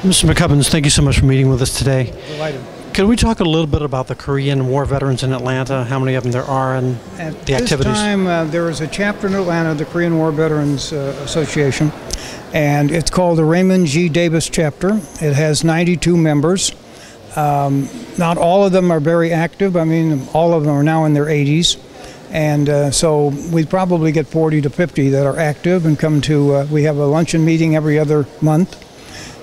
Mr. McCubbins, thank you so much for meeting with us today. Delighted. Could we talk a little bit about the Korean War veterans in Atlanta, how many of them there are, and the activities? At this time, there is a chapter in Atlanta, the Korean War Veterans Association, and it's called the Raymond G. Davis chapter. It has 92 members. Not all of them are very active. I mean, all of them are now in their 80s. And so we probably get 40 to 50 that are active and come to, we have a luncheon meeting every other month.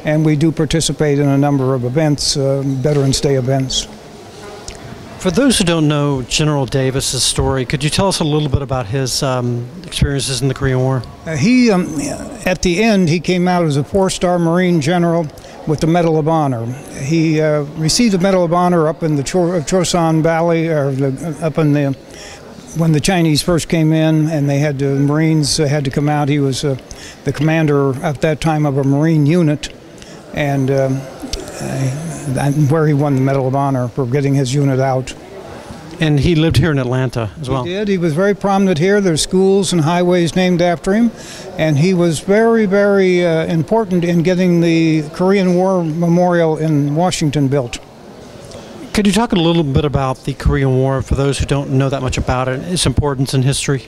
And we do participate in a number of events, Veterans Day events. For those who don't know General Davis's story, could you tell us a little bit about his experiences in the Korean War? At the end, he came out as a 4-star Marine general with the Medal of Honor. He received the Medal of Honor up in the Chosun Valley, or up in the, when the Chinese first came in, and they had the Marines had to come out. He was the commander at that time of a Marine unit, and where he won the Medal of Honor for getting his unit out. And he lived here in Atlanta as well? He did. He was very prominent here. There's schools and highways named after him. And he was very, very important in getting the Korean War Memorial in Washington built. Could you talk a little bit about the Korean War for those who don't know that much about it, its importance in history?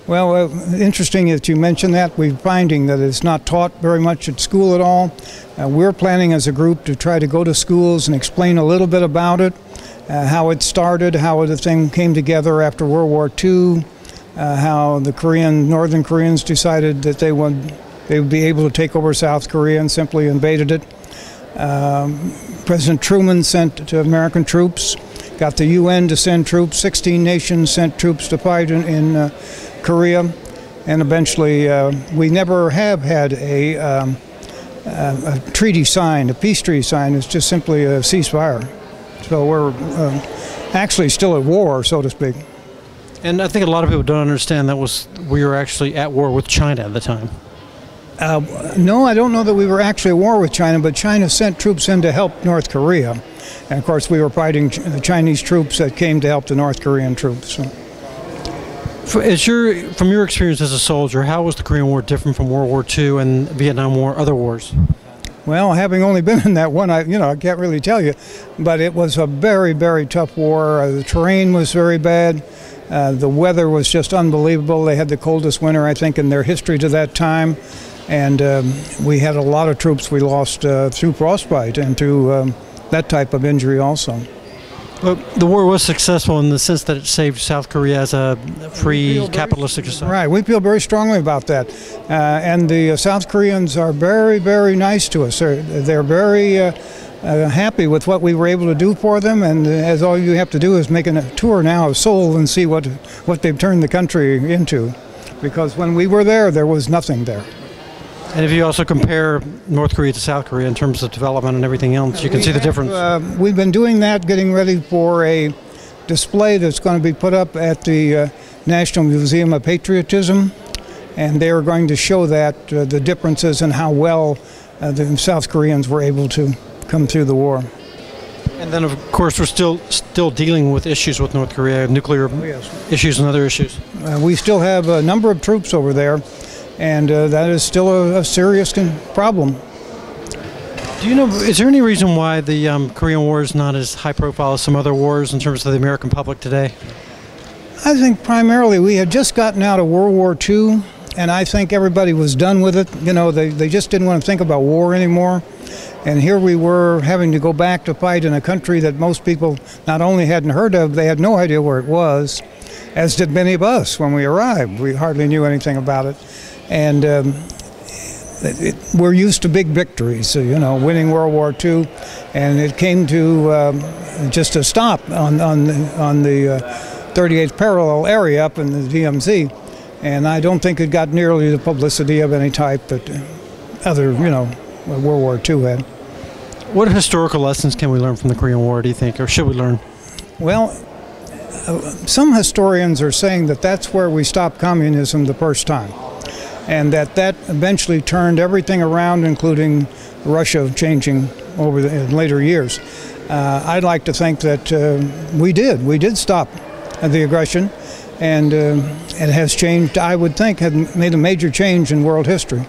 Well, interesting that you mentioned that. We're finding that it's not taught very much at school at all. We're planning as a group to try to go to schools and explain a little bit about it, how it started, how the thing came together after World War II, how the Northern Koreans decided that they would be able to take over South Korea and simply invaded it. President Truman sent American troops, got the UN to send troops, 16 nations sent troops to fight in Korea, and eventually we never have had a treaty signed, a peace treaty signed. It's just simply a ceasefire. So we're actually still at war, so to speak. And I think a lot of people don't understand that we were actually at war with China at the time. No, I don't know that we were actually at war with China, but China sent troops in to help North Korea. And of course we were fighting the Chinese troops that came to help the North Korean troops. So. From your experience as a soldier, how was the Korean War different from World War II and Vietnam War, other wars? Well, having only been in that one, I can't really tell you, but it was a very, very tough war. The terrain was very bad. The weather was just unbelievable. They had the coldest winter, I think, in their history to that time, and we had a lot of troops we lost through frostbite and through that type of injury also. Well, the war was successful in the sense that it saved South Korea as a free capitalistic society. Right, we feel very strongly about that. And the South Koreans are very, very nice to us. They're very happy with what we were able to do for them, and as all you have to do is make a tour now of Seoul and see what they've turned the country into. Because when we were there, there was nothing there. And if you also compare North Korea to South Korea in terms of development and everything else, you can see the difference. We've been doing that, getting ready for a display that's going to be put up at the National Museum of Patriotism, and they are going to show that the differences in how well the South Koreans were able to come through the war. And then, of course, we're still dealing with issues with North Korea, nuclear issues and other issues. We still have a number of troops over there. And that is still a serious problem. Do you know, is there any reason why the Korean War is not as high profile as some other wars in terms of the American public today? I think primarily we had just gotten out of World War II, and I think everybody was done with it. You know, they just didn't want to think about war anymore. And here we were having to go back to fight in a country that most people not only hadn't heard of, they had no idea where it was, as did many of us when we arrived. We hardly knew anything about it. And we're used to big victories, winning World War II, and it came to just a stop on the 38th parallel area up in the DMZ, and I don't think it got nearly the publicity of any type that other, World War II had. What historical lessons can we learn from the Korean War, do you think, or should we learn? Well, some historians are saying that that's where we stopped communism the first time, and that eventually turned everything around, including Russia changing over in later years. I'd like to think that we did stop the aggression, and it has changed, I would think, had made a major change in world history.